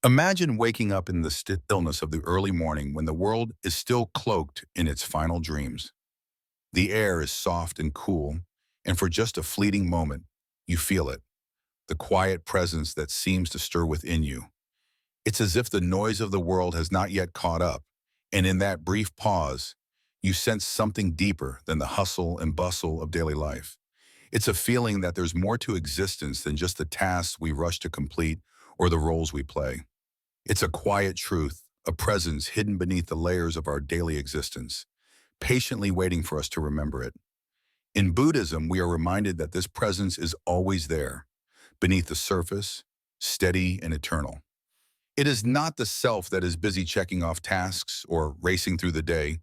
Imagine waking up in the stillness of the early morning when the world is still cloaked in its final dreams. The air is soft and cool, and for just a fleeting moment, you feel it, the quiet presence that seems to stir within you. It's as if the noise of the world has not yet caught up, and in that brief pause, you sense something deeper than the hustle and bustle of daily life. It's a feeling that there's more to existence than just the tasks we rush to complete or the roles we play. It's a quiet truth, a presence hidden beneath the layers of our daily existence, patiently waiting for us to remember it. In Buddhism, we are reminded that this presence is always there, beneath the surface, steady and eternal. It is not the self that is busy checking off tasks or racing through the day.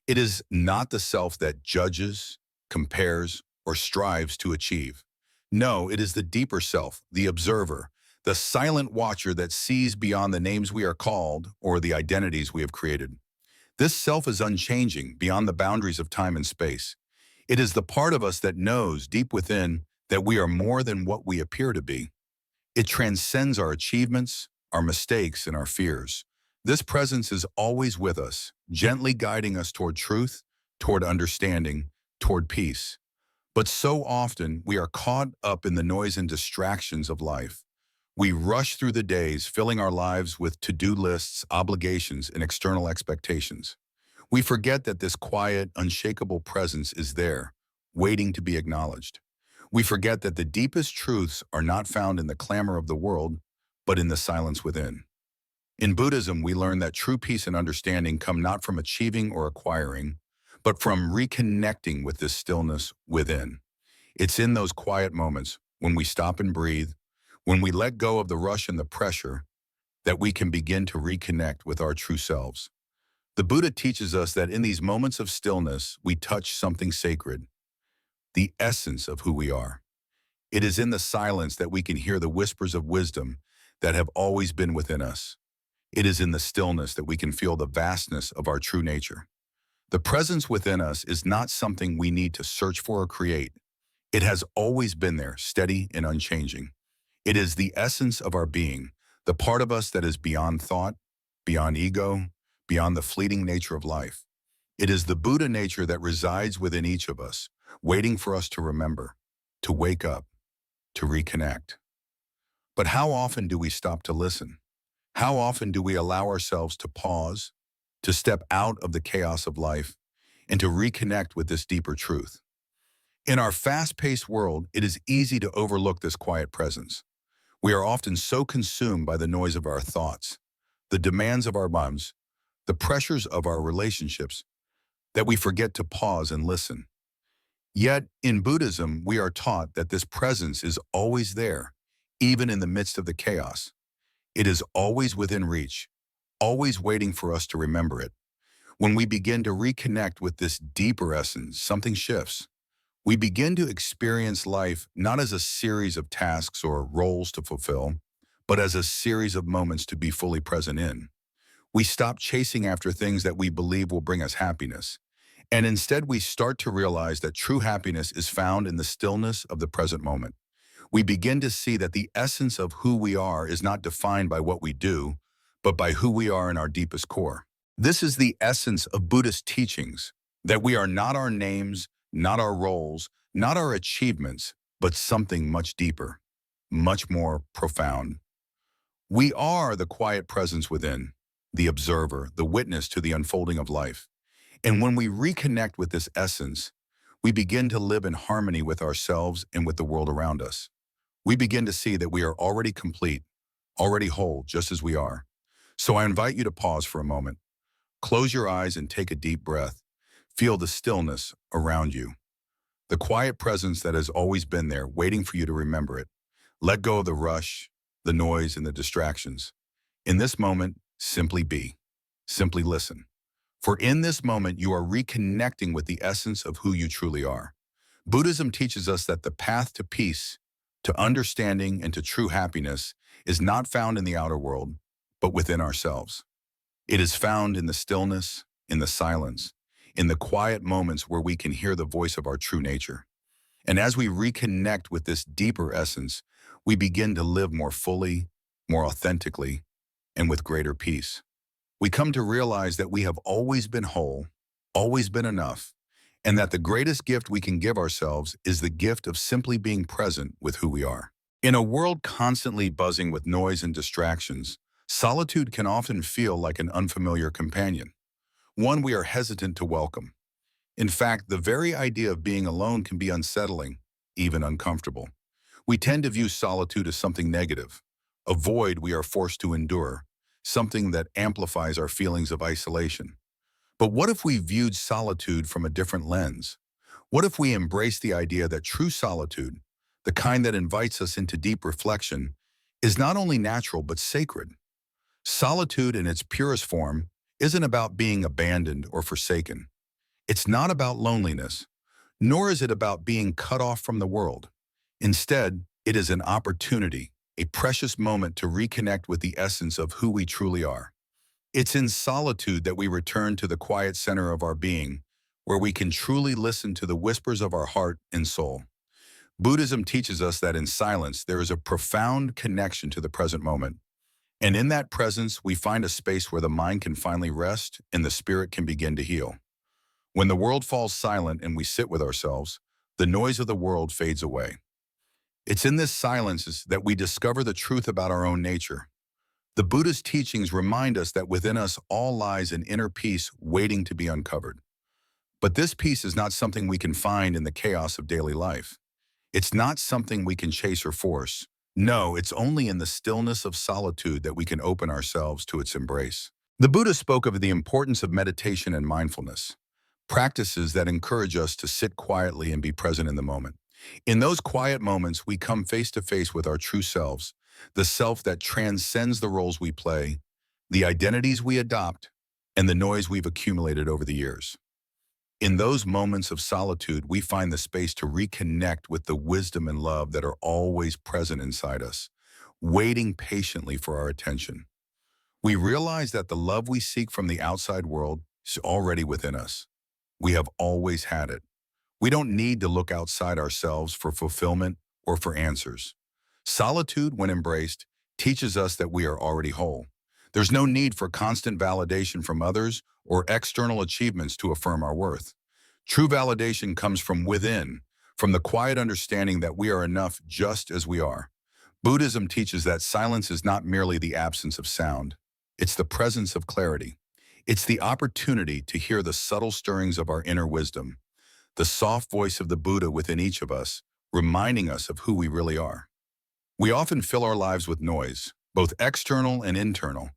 It is not the self that judges, compares, or strives to achieve. No, it is the deeper self, the observer, the silent watcher that sees beyond the names we are called or the identities we have created. This self is unchanging beyond the boundaries of time and space. It is the part of us that knows deep within that we are more than what we appear to be. It transcends our achievements, our mistakes, and our fears. This presence is always with us, gently guiding us toward truth, toward understanding, toward peace. But so often, we are caught up in the noise and distractions of life. We rush through the days, filling our lives with to-do lists, obligations, and external expectations. We forget that this quiet, unshakable presence is there, waiting to be acknowledged. We forget that the deepest truths are not found in the clamor of the world, but in the silence within. In Buddhism, we learn that true peace and understanding come not from achieving or acquiring, but from reconnecting with this stillness within. It's in those quiet moments when we stop and breathe, when we let go of the rush and the pressure, that we can begin to reconnect with our true selves. The Buddha teaches us that in these moments of stillness, we touch something sacred, the essence of who we are. It is in the silence that we can hear the whispers of wisdom that have always been within us. It is in the stillness that we can feel the vastness of our true nature. The presence within us is not something we need to search for or create. It has always been there, steady and unchanging. It is the essence of our being, the part of us that is beyond thought, beyond ego, beyond the fleeting nature of life. It is the Buddha nature that resides within each of us, waiting for us to remember, to wake up, to reconnect. But how often do we stop to listen? How often do we allow ourselves to pause, to step out of the chaos of life, and to reconnect with this deeper truth? In our fast-paced world, it is easy to overlook this quiet presence. We are often so consumed by the noise of our thoughts, the demands of our minds, the pressures of our relationships, that we forget to pause and listen. Yet, in Buddhism, we are taught that this presence is always there, even in the midst of the chaos. It is always within reach, always waiting for us to remember it. When we begin to reconnect with this deeper essence, something shifts. We begin to experience life not as a series of tasks or roles to fulfill, but as a series of moments to be fully present in. We stop chasing after things that we believe will bring us happiness, and instead we start to realize that true happiness is found in the stillness of the present moment. We begin to see that the essence of who we are is not defined by what we do, but by who we are in our deepest core. This is the essence of Buddhist teachings, that we are not our names, not our roles, not our achievements, but something much deeper, much more profound. We are the quiet presence within, the observer, the witness to the unfolding of life. And when we reconnect with this essence, we begin to live in harmony with ourselves and with the world around us. We begin to see that we are already complete, already whole, just as we are. So I invite you to pause for a moment. Close your eyes and take a deep breath. Feel the stillness around you, the quiet presence that has always been there, waiting for you to remember it. Let go of the rush, the noise, and the distractions. In this moment, simply be. Simply listen. For in this moment, you are reconnecting with the essence of who you truly are. Buddhism teaches us that the path to peace, to understanding, and to true happiness is not found in the outer world, but within ourselves. It is found in the stillness, in the silence, in the quiet moments where we can hear the voice of our true nature. And as we reconnect with this deeper essence, we begin to live more fully, more authentically, and with greater peace. We come to realize that we have always been whole, always been enough, and that the greatest gift we can give ourselves is the gift of simply being present with who we are. In a world constantly buzzing with noise and distractions, solitude can often feel like an unfamiliar companion, one we are hesitant to welcome. In fact, the very idea of being alone can be unsettling, even uncomfortable. We tend to view solitude as something negative, a void we are forced to endure, something that amplifies our feelings of isolation. But what if we viewed solitude from a different lens? What if we embraced the idea that true solitude, the kind that invites us into deep reflection, is not only natural but sacred? Solitude in its purest form isn't about being abandoned or forsaken. It's not about loneliness, nor is it about being cut off from the world. Instead, it is an opportunity, a precious moment to reconnect with the essence of who we truly are. It's in solitude that we return to the quiet center of our being, where we can truly listen to the whispers of our heart and soul. Buddhism teaches us that in silence there is a profound connection to the present moment. And in that presence, we find a space where the mind can finally rest and the spirit can begin to heal. When the world falls silent and we sit with ourselves, the noise of the world fades away. It's in this silence that we discover the truth about our own nature. The Buddhist teachings remind us that within us all lies an inner peace waiting to be uncovered. But this peace is not something we can find in the chaos of daily life. It's not something we can chase or force. No, it's only in the stillness of solitude that we can open ourselves to its embrace. The Buddha spoke of the importance of meditation and mindfulness, practices that encourage us to sit quietly and be present in the moment. In those quiet moments, we come face to face with our true selves, the self that transcends the roles we play, the identities we adopt, and the noise we've accumulated over the years. In those moments of solitude, we find the space to reconnect with the wisdom and love that are always present inside us, waiting patiently for our attention. We realize that the love we seek from the outside world is already within us. We have always had it. We don't need to look outside ourselves for fulfillment or for answers. Solitude, when embraced, teaches us that we are already whole. There's no need for constant validation from others or external achievements to affirm our worth. True validation comes from within, from the quiet understanding that we are enough just as we are. Buddhism teaches that silence is not merely the absence of sound. It's the presence of clarity. It's the opportunity to hear the subtle stirrings of our inner wisdom, the soft voice of the Buddha within each of us, reminding us of who we really are. We often fill our lives with noise, both external and internal,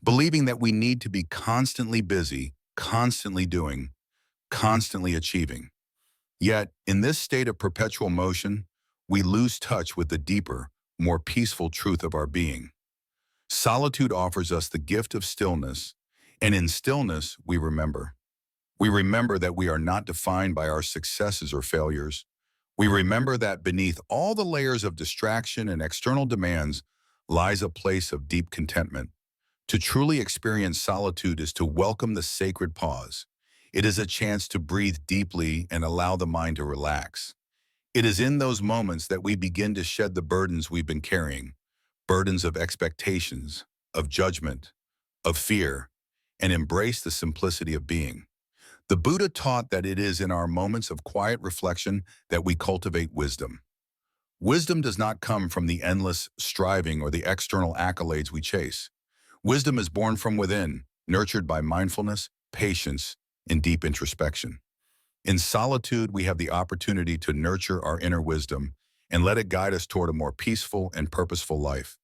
believing that we need to be constantly busy, constantly doing, constantly achieving. Yet, in this state of perpetual motion, we lose touch with the deeper, more peaceful truth of our being. Solitude offers us the gift of stillness, and in stillness, we remember. We remember that we are not defined by our successes or failures. We remember that beneath all the layers of distraction and external demands lies a place of deep contentment. To truly experience solitude is to welcome the sacred pause. It is a chance to breathe deeply and allow the mind to relax. It is in those moments that we begin to shed the burdens we've been carrying, burdens of expectations, of judgment, of fear, and embrace the simplicity of being. The Buddha taught that it is in our moments of quiet reflection that we cultivate wisdom. Wisdom does not come from the endless striving or the external accolades we chase. Wisdom is born from within, nurtured by mindfulness, patience, and deep introspection. In solitude, we have the opportunity to nurture our inner wisdom and let it guide us toward a more peaceful and purposeful life.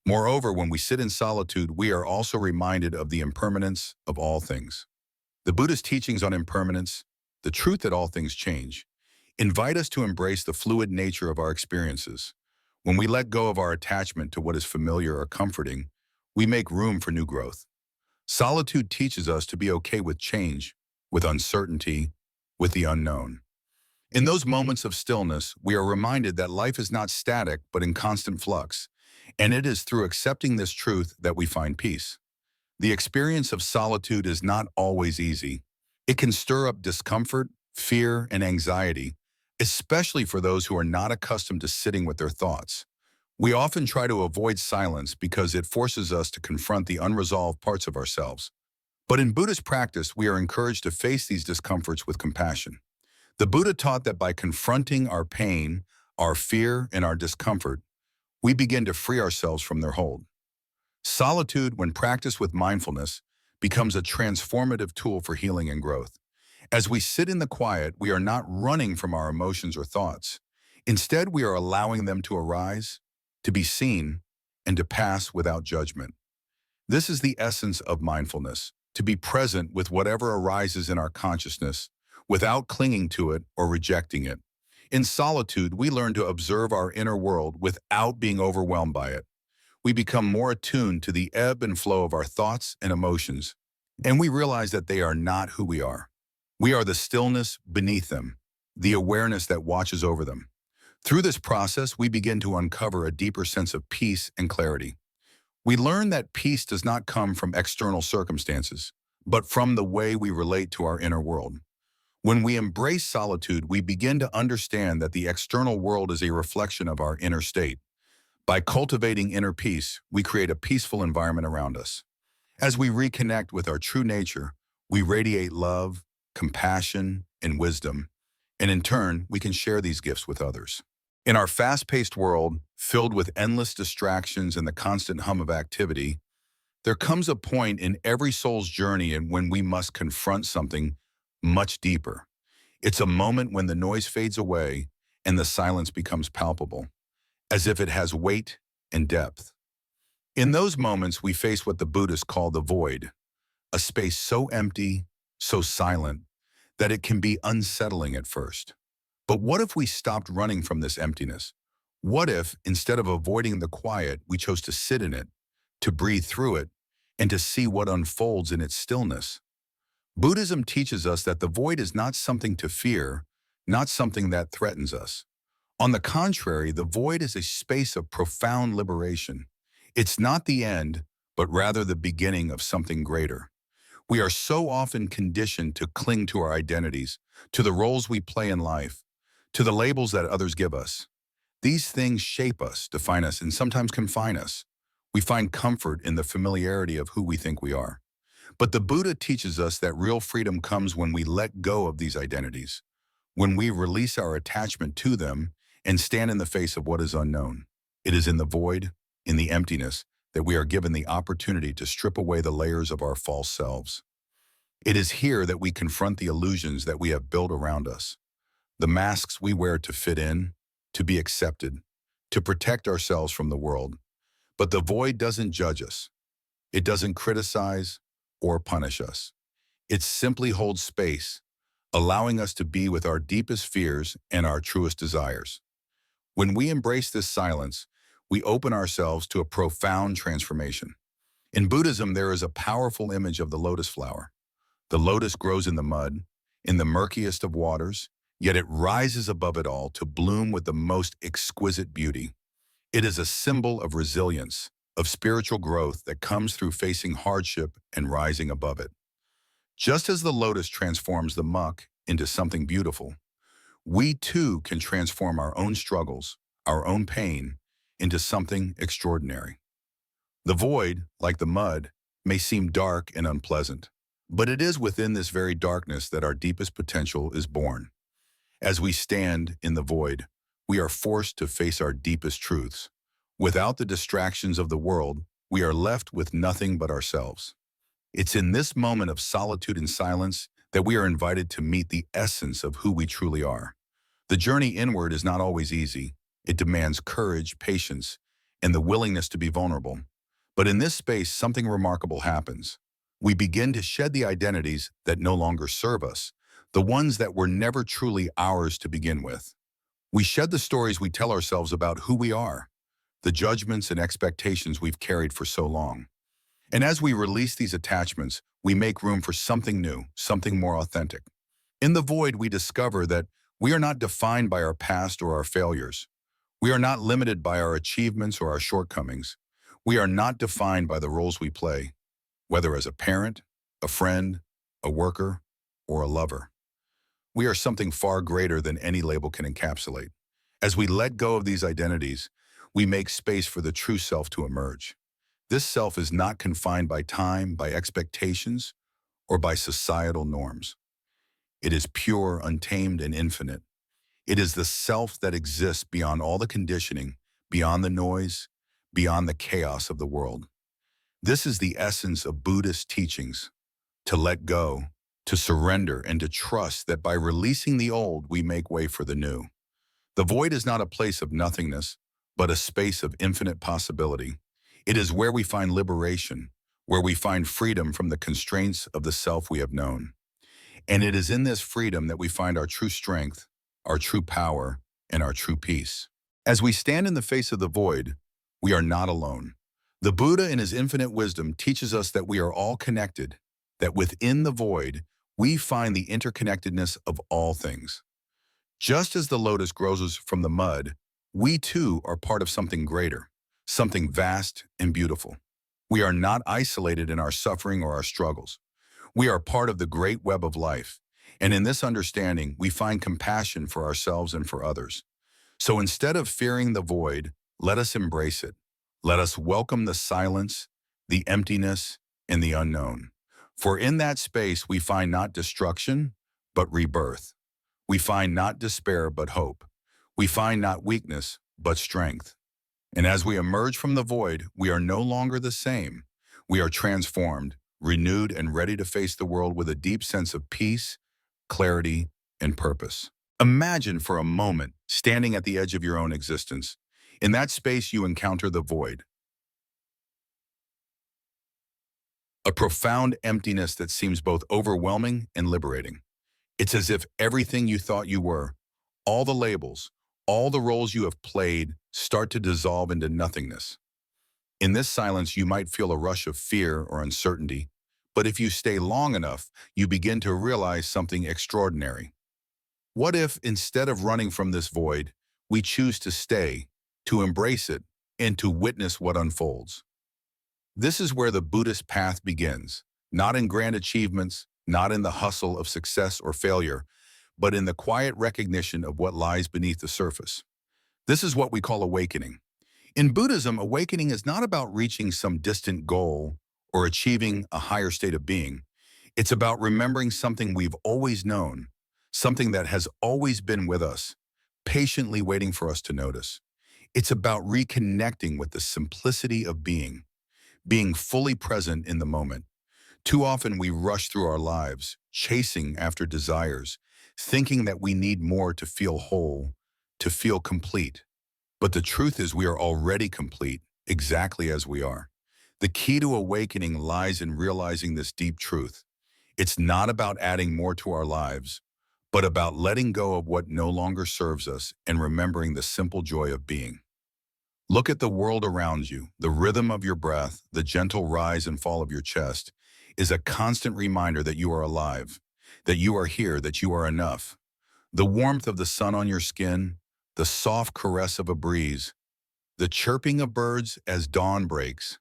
Moreover, when we sit in solitude, we are also reminded of the impermanence of all things. The Buddhist teachings on impermanence, the truth that all things change, invite us to embrace the fluid nature of our experiences. When we let go of our attachment to what is familiar or comforting, we make room for new growth. Solitude teaches us to be okay with change, with uncertainty, with the unknown. In those moments of stillness, we are reminded that life is not static but in constant flux, and it is through accepting this truth that we find peace. The experience of solitude is not always easy. It can stir up discomfort, fear, and anxiety, especially for those who are not accustomed to sitting with their thoughts. We often try to avoid silence because it forces us to confront the unresolved parts of ourselves. But in Buddhist practice, we are encouraged to face these discomforts with compassion. The Buddha taught that by confronting our pain, our fear, and our discomfort, we begin to free ourselves from their hold. Solitude, when practiced with mindfulness, becomes a transformative tool for healing and growth. As we sit in the quiet, we are not running from our emotions or thoughts. Instead, we are allowing them to arise, to be seen, and to pass without judgment. This is the essence of mindfulness, to be present with whatever arises in our consciousness without clinging to it or rejecting it. In solitude, we learn to observe our inner world without being overwhelmed by it. We become more attuned to the ebb and flow of our thoughts and emotions, and we realize that they are not who we are. We are the stillness beneath them, the awareness that watches over them. Through this process, we begin to uncover a deeper sense of peace and clarity. We learn that peace does not come from external circumstances, but from the way we relate to our inner world. When we embrace solitude, we begin to understand that the external world is a reflection of our inner state. By cultivating inner peace, we create a peaceful environment around us. As we reconnect with our true nature, we radiate love, compassion, and wisdom, and in turn, we can share these gifts with others. In our fast-paced world, filled with endless distractions and the constant hum of activity, there comes a point in every soul's journey when we must confront something much deeper. It's a moment when the noise fades away and the silence becomes palpable, as if it has weight and depth. In those moments, we face what the Buddhists call the void, a space so empty, so silent, that it can be unsettling at first. But what if we stopped running from this emptiness? What if, instead of avoiding the quiet, we chose to sit in it, to breathe through it, and to see what unfolds in its stillness? Buddhism teaches us that the void is not something to fear, not something that threatens us. On the contrary, the void is a space of profound liberation. It's not the end, but rather the beginning of something greater. We are so often conditioned to cling to our identities, to the roles we play in life, to the labels that others give us. These things shape us, define us, and sometimes confine us. We find comfort in the familiarity of who we think we are. But the Buddha teaches us that real freedom comes when we let go of these identities, when we release our attachment to them and stand in the face of what is unknown. It is in the void, in the emptiness, that we are given the opportunity to strip away the layers of our false selves. It is here that we confront the illusions that we have built around us, the masks we wear to fit in, to be accepted, to protect ourselves from the world. But the void doesn't judge us. It doesn't criticize or punish us. It simply holds space, allowing us to be with our deepest fears and our truest desires. When we embrace this silence, we open ourselves to a profound transformation. In Buddhism, there is a powerful image of the lotus flower. The lotus grows in the mud, in the murkiest of waters, yet it rises above it all to bloom with the most exquisite beauty. It is a symbol of resilience, of spiritual growth that comes through facing hardship and rising above it. Just as the lotus transforms the muck into something beautiful, we too can transform our own struggles, our own pain, into something extraordinary. The void, like the mud, may seem dark and unpleasant, but it is within this very darkness that our deepest potential is born. As we stand in the void, we are forced to face our deepest truths. Without the distractions of the world, we are left with nothing but ourselves. It's in this moment of solitude and silence that we are invited to meet the essence of who we truly are. The journey inward is not always easy. It demands courage, patience, and the willingness to be vulnerable. But in this space, something remarkable happens. We begin to shed the identities that no longer serve us, the ones that were never truly ours to begin with. We shed the stories we tell ourselves about who we are, the judgments and expectations we've carried for so long. And as we release these attachments, we make room for something new, something more authentic. In the void, we discover that we are not defined by our past or our failures. We are not limited by our achievements or our shortcomings. We are not defined by the roles we play, whether as a parent, a friend, a worker, or a lover. We are something far greater than any label can encapsulate. As we let go of these identities, we make space for the true self to emerge. This self is not confined by time, by expectations, or by societal norms. It is pure, untamed, and infinite. It is the self that exists beyond all the conditioning, beyond the noise, beyond the chaos of the world. This is the essence of Buddhist teachings: to let go, to surrender, and to trust that by releasing the old, we make way for the new. The void is not a place of nothingness, but a space of infinite possibility. It is where we find liberation, where we find freedom from the constraints of the self we have known. And it is in this freedom that we find our true strength, our true power, and our true peace. As we stand in the face of the void, we are not alone. The Buddha in his infinite wisdom teaches us that we are all connected, that within the void, we find the interconnectedness of all things. Just as the lotus grows from the mud, we too are part of something greater, something vast and beautiful. We are not isolated in our suffering or our struggles. We are part of the great web of life, and in this understanding, we find compassion for ourselves and for others. So instead of fearing the void, let us embrace it. Let us welcome the silence, the emptiness, and the unknown. For in that space, we find not destruction, but rebirth. We find not despair, but hope. We find not weakness, but strength. And as we emerge from the void, we are no longer the same. We are transformed, renewed, and ready to face the world with a deep sense of peace, clarity, and purpose. Imagine for a moment standing at the edge of your own existence. In that space, you encounter the void, a profound emptiness that seems both overwhelming and liberating. It's as if everything you thought you were, all the labels, all the roles you have played, start to dissolve into nothingness. In this silence, you might feel a rush of fear or uncertainty, but if you stay long enough, you begin to realize something extraordinary. What if, instead of running from this void, we choose to stay, to embrace it, and to witness what unfolds? This is where the Buddhist path begins, not in grand achievements, not in the hustle of success or failure, but in the quiet recognition of what lies beneath the surface. This is what we call awakening. In Buddhism, awakening is not about reaching some distant goal or achieving a higher state of being. It's about remembering something we've always known, something that has always been with us, patiently waiting for us to notice. It's about reconnecting with the simplicity of being fully present in the moment. Too often we rush through our lives, chasing after desires, thinking that we need more to feel whole, to feel complete. But the truth is we are already complete, exactly as we are. The key to awakening lies in realizing this deep truth. It's not about adding more to our lives, but about letting go of what no longer serves us and remembering the simple joy of being. Look at the world around you. The rhythm of your breath, the gentle rise and fall of your chest, is a constant reminder that you are alive, that you are here, that you are enough. The warmth of the sun on your skin, the soft caress of a breeze, the chirping of birds as dawn breaks.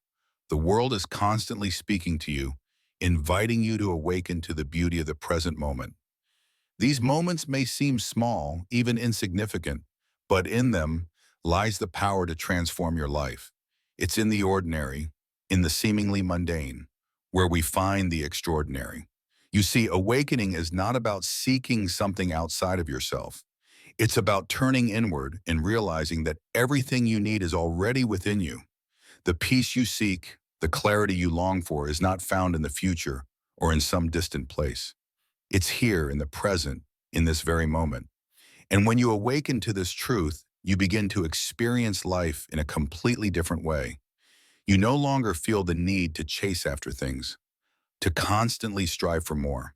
The world is constantly speaking to you, inviting you to awaken to the beauty of the present moment. These moments may seem small, even insignificant, but in them lies the power to transform your life. It's in the ordinary, in the seemingly mundane, where we find the extraordinary. You see, awakening is not about seeking something outside of yourself. It's about turning inward and realizing that everything you need is already within you. The peace you seek, the clarity you long for is not found in the future or in some distant place. It's here in the present, in this very moment. And when you awaken to this truth, you begin to experience life in a completely different way. You no longer feel the need to chase after things, to constantly strive for more.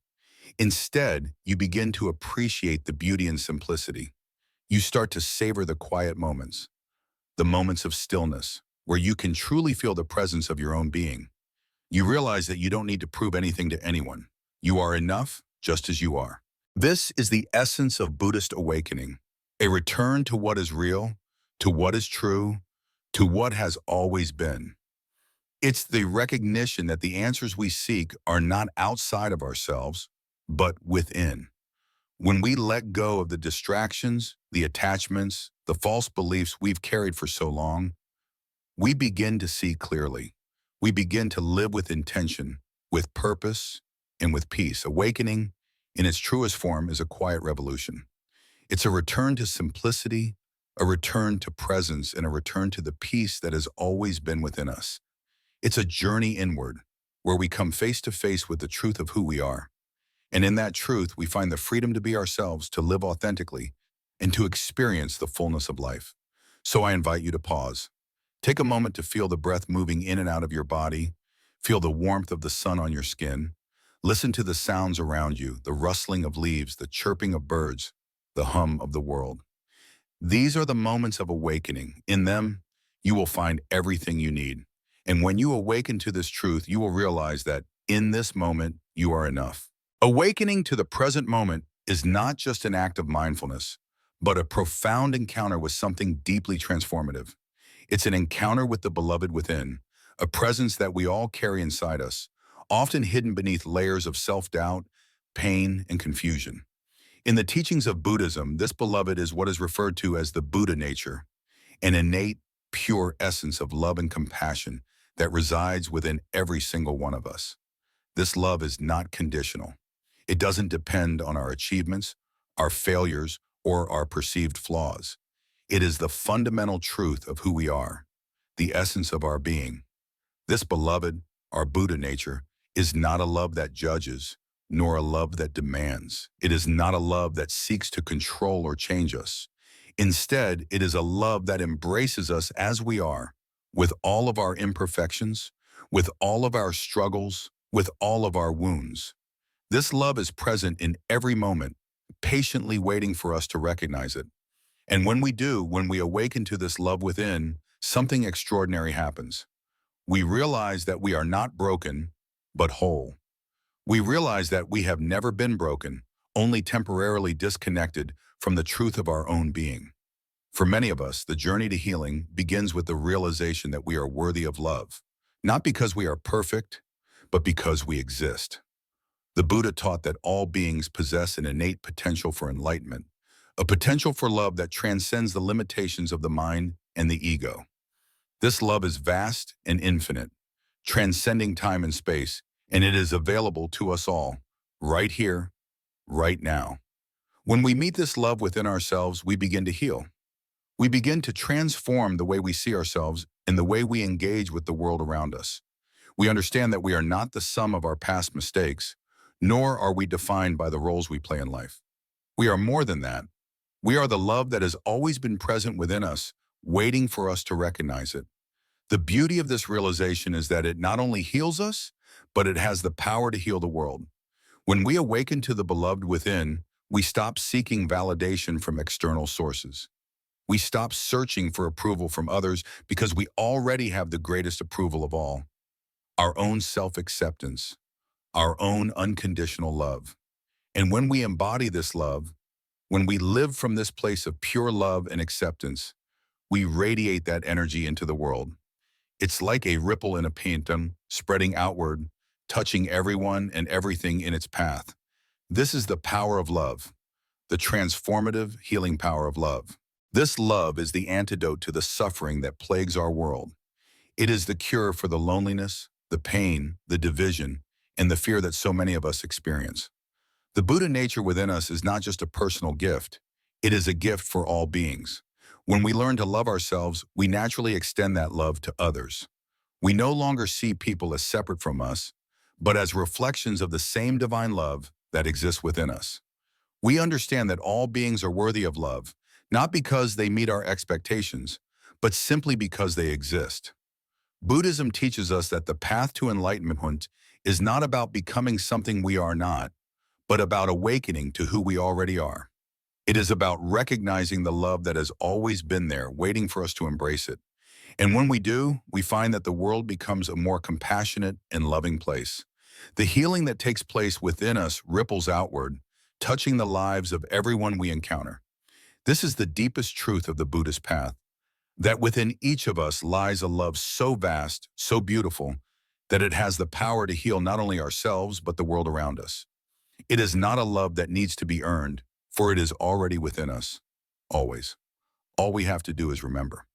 Instead, you begin to appreciate the beauty and simplicity. You start to savor the quiet moments, the moments of stillness, where you can truly feel the presence of your own being. You realize that you don't need to prove anything to anyone. You are enough just as you are. This is the essence of Buddhist awakening, a return to what is real, to what is true, to what has always been. It's the recognition that the answers we seek are not outside of ourselves, but within. When we let go of the distractions, the attachments, the false beliefs we've carried for so long, we begin to see clearly. We begin to live with intention, with purpose, and with peace. Awakening, in its truest form, is a quiet revolution. It's a return to simplicity, a return to presence, and a return to the peace that has always been within us. It's a journey inward, where we come face to face with the truth of who we are. And in that truth, we find the freedom to be ourselves, to live authentically, and to experience the fullness of life. So I invite you to pause. Take a moment to feel the breath moving in and out of your body. Feel the warmth of the sun on your skin. Listen to the sounds around you, the rustling of leaves, the chirping of birds, the hum of the world. These are the moments of awakening. In them, you will find everything you need. And when you awaken to this truth, you will realize that in this moment, you are enough. Awakening to the present moment is not just an act of mindfulness, but a profound encounter with something deeply transformative. It's an encounter with the beloved within, a presence that we all carry inside us, often hidden beneath layers of self-doubt, pain, and confusion. In the teachings of Buddhism, this beloved is what is referred to as the Buddha nature, an innate, pure essence of love and compassion that resides within every single one of us. This love is not conditional. It doesn't depend on our achievements, our failures, or our perceived flaws. It is the fundamental truth of who we are, the essence of our being. This beloved, our Buddha nature, is not a love that judges, nor a love that demands. It is not a love that seeks to control or change us. Instead, it is a love that embraces us as we are, with all of our imperfections, with all of our struggles, with all of our wounds. This love is present in every moment, patiently waiting for us to recognize it. And when we do, when we awaken to this love within, something extraordinary happens. We realize that we are not broken, but whole. We realize that we have never been broken, only temporarily disconnected from the truth of our own being. For many of us, the journey to healing begins with the realization that we are worthy of love, not because we are perfect, but because we exist. The Buddha taught that all beings possess an innate potential for enlightenment, a potential for love that transcends the limitations of the mind and the ego. This love is vast and infinite, transcending time and space, and it is available to us all, right here, right now. When we meet this love within ourselves, we begin to heal. We begin to transform the way we see ourselves and the way we engage with the world around us. We understand that we are not the sum of our past mistakes, nor are we defined by the roles we play in life. We are more than that. We are the love that has always been present within us, waiting for us to recognize it. The beauty of this realization is that it not only heals us, but it has the power to heal the world. When we awaken to the beloved within, we stop seeking validation from external sources. We stop searching for approval from others because we already have the greatest approval of all, our own self-acceptance, our own unconditional love. And when we embody this love, when we live from this place of pure love and acceptance, we radiate that energy into the world. It's like a ripple in a painting, spreading outward, touching everyone and everything in its path. This is the power of love, the transformative, healing power of love. This love is the antidote to the suffering that plagues our world. It is the cure for the loneliness, the pain, the division, and the fear that so many of us experience. The Buddha nature within us is not just a personal gift. It is a gift for all beings. When we learn to love ourselves, we naturally extend that love to others. We no longer see people as separate from us, but as reflections of the same divine love that exists within us. We understand that all beings are worthy of love, not because they meet our expectations, but simply because they exist. Buddhism teaches us that the path to enlightenment is not about becoming something we are not, but about awakening to who we already are. It is about recognizing the love that has always been there, waiting for us to embrace it. And when we do, we find that the world becomes a more compassionate and loving place. The healing that takes place within us ripples outward, touching the lives of everyone we encounter. This is the deepest truth of the Buddhist path, that within each of us lies a love so vast, so beautiful, that it has the power to heal not only ourselves, but the world around us. It is not a love that needs to be earned, for it is already within us, always. All we have to do is remember.